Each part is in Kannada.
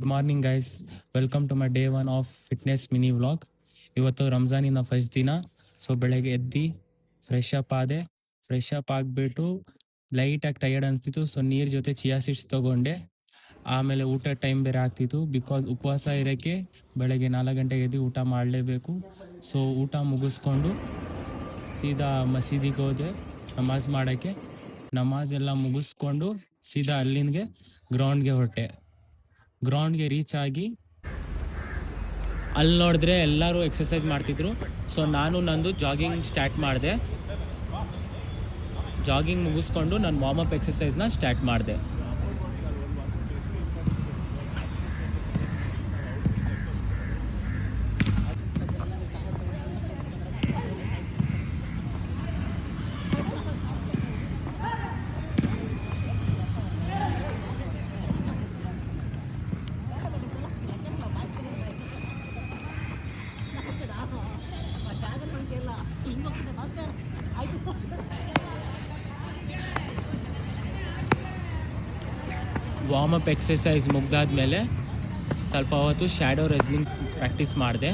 Good morning guys, welcome to my day 1 of fitness mini vlog. ಇವತ್ತು ರಂಜಾನಿನ ಫಸ್ಟ್ ದಿನ. ಸೊ ಬೆಳಗ್ಗೆ ಎದ್ದು ಫ್ರೆಶ್ ಅಪ್ ಆದೆ. ಫ್ರೆಶ್ ಅಪ್ ಆಗಿಬಿಟ್ಟು ಲೈಟಾಗಿ ಟಯರ್ಡ್ ಅನಿಸ್ತಿತ್ತು. ಸೊ ನೀರು ಜೊತೆ ಚಿಯಾ ಸೀಡ್ಸ್ ತೊಗೊಂಡೆ. ಆಮೇಲೆ ಊಟ ಟೈಮ್ ಬೇರೆ ಆಗ್ತಿತ್ತು, ಬಿಕಾಸ್ ಉಪವಾಸ ಇರೋಕ್ಕೆ ಬೆಳಗ್ಗೆ 4 ಗಂಟೆಗೆ ಎದ್ದು ಊಟ ಮಾಡಲೇಬೇಕು. ಸೊ ಊಟ ಮುಗಿಸ್ಕೊಂಡು ಸೀದಾ ಮಸೀದಿಗೆ ಹೋದೆ ನಮಾಜ್ ಮಾಡೋಕ್ಕೆ. ನಮಾಜ್ ಎಲ್ಲ ಮುಗಿಸ್ಕೊಂಡು ಸೀದಾ ಅಲ್ಲಿಂದ ಗ್ರೌಂಡ್ಗೆ ಹೊರಟೆ. ಗ್ರೌಂಡ್ಗೆ ರೀಚ್ ಆಗಿ ಅಲ್ಲಿ ನೋಡಿದ್ರೆ ಎಲ್ಲರೂ ಎಕ್ಸಸೈಸ್ ಮಾಡ್ತಿದ್ರು. ಸೊ ನಾನು ನಂದು ಜಾಗಿಂಗ್ ಸ್ಟಾರ್ಟ್ ಮಾಡಿದೆ. ಜಾಗಿಂಗ್ ಮುಗಿಸ್ಕೊಂಡು ನಾನು ವಾರ್ಮಪ್ ಎಕ್ಸಸೈಸ್ನ ಸ್ಟಾರ್ಟ್ ಮಾಡಿದೆ. ವಾರ್ಮಪ್ ಎಕ್ಸಸೈಸ್ ಮುಗ್ದಾದ್ಮೇಲೆ ಸ್ವಲ್ಪ ಹೊತ್ತು ಶ್ಯಾಡೋ ರೆಸ್ಲಿಂಗ್ ಪ್ರಾಕ್ಟೀಸ್ ಮಾಡಿದೆ.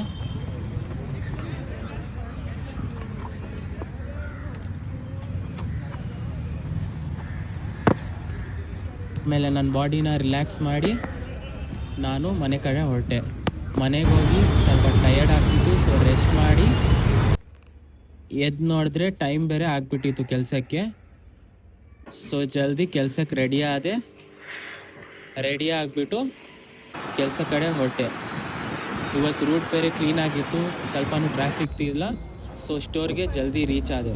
ಆಮೇಲೆ ನನ್ನ ಬಾಡಿನ ರಿಲ್ಯಾಕ್ಸ್ ಮಾಡಿ ನಾನು ಮನೆ ಕಡೆ ಹೊರಟೆ. ಮನೆಗೆ ಹೋಗಿ ಸ್ವಲ್ಪ ಟಯರ್ಡ್ ಆಗ್ತಿತ್ತು. ಸೊ ರೆಸ್ಟ್ ಮಾಡಿ ಎದ್ದು ನೋಡಿದ್ರೆ ಟೈಮ್ ಬೇರೆ ಆಗಿಬಿಟ್ಟಿತ್ತು ಕೆಲಸಕ್ಕೆ. ಸೊ ಜಲ್ದಿ ಕೆಲಸಕ್ಕೆ ರೆಡಿ ಆಗಿಬಿಟ್ಟು ಕೆಲಸ ಕಡೆ ಹೊರಟೆ. ಇವತ್ತು ರೂಟ್ ಬೇರೆ ಕ್ಲೀನಾಗಿತ್ತು, ಸ್ವಲ್ಪನೂ ಟ್ರಾಫಿಕ್ ಇಲ್ಲ. ಸೊ ಸ್ಟೋರ್ಗೆ ಜಲ್ದಿ ರೀಚ್ ಆದೆ.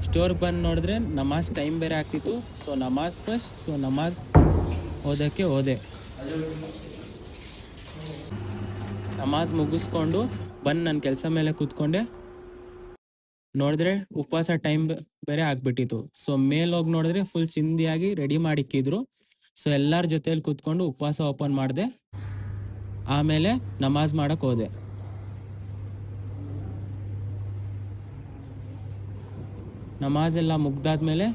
ಸ್ಟೋರ್ಗೆ ಬಂದು ನೋಡಿದ್ರೆ ನಮಾಜ್ ಟೈಮ್ ಬೇರೆ ಆಗ್ತಿತ್ತು. ಸೊ ನಮಾಜ್ ಫಸ್ಟ್. ಸೊ ನಮಾಜ್ ಓದೋಕ್ಕೆ ಹೋದೆ. ನಮಾಜ್ ಮುಗಿಸ್ಕೊಂಡು ಬಂದು ನನ್ನ ಕೆಲಸ ಮೇಲೆ ಕೂತ್ಕೊಂಡೆ. ನೋಡಿದ್ರೆ ಉಪವಾಸ ಟೈಮ್ ಬೇರೆ ಆಗಿಬಿಟ್ಟಿತ್ತು. ಸೊ ಮೇಲೆ ಹೋಗಿ ನೋಡಿದ್ರೆ ಫುಲ್ ಚಿಂದಿಯಾಗಿ ರೆಡಿ ಮಾಡಿಕ್ಕಿದ್ರು. ಸೊ ಎಲ್ಲರ ಜೊತೆಯಲ್ಲಿ ಕೂತ್ಕೊಂಡು ಉಪವಾಸ ಓಪನ್ ಮಾಡಿದೆ. ಆಮೇಲೆ ನಮಾಜ್ ಮಾಡೋಕ್ಕೆ ಹೋದೆ. ನಮಾಜೆಲ್ಲ ಮುಗ್ದಾದ್ಮೇಲೆ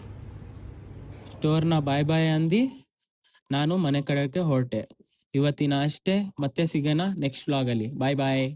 ಸ್ಟೋರ್ನ ಬಾಯ್ ಅಂದು ನಾನು ಮನೆ ಕಡೆಗೆ ಹೊರಟೆ. ಇವತ್ತಿನ ಅಷ್ಟೇ. ಮತ್ತೆ ಸಿಗೋಣ ನೆಕ್ಸ್ಟ್ ವ್ಲಾಗಲ್ಲಿ. ಬಾಯ್.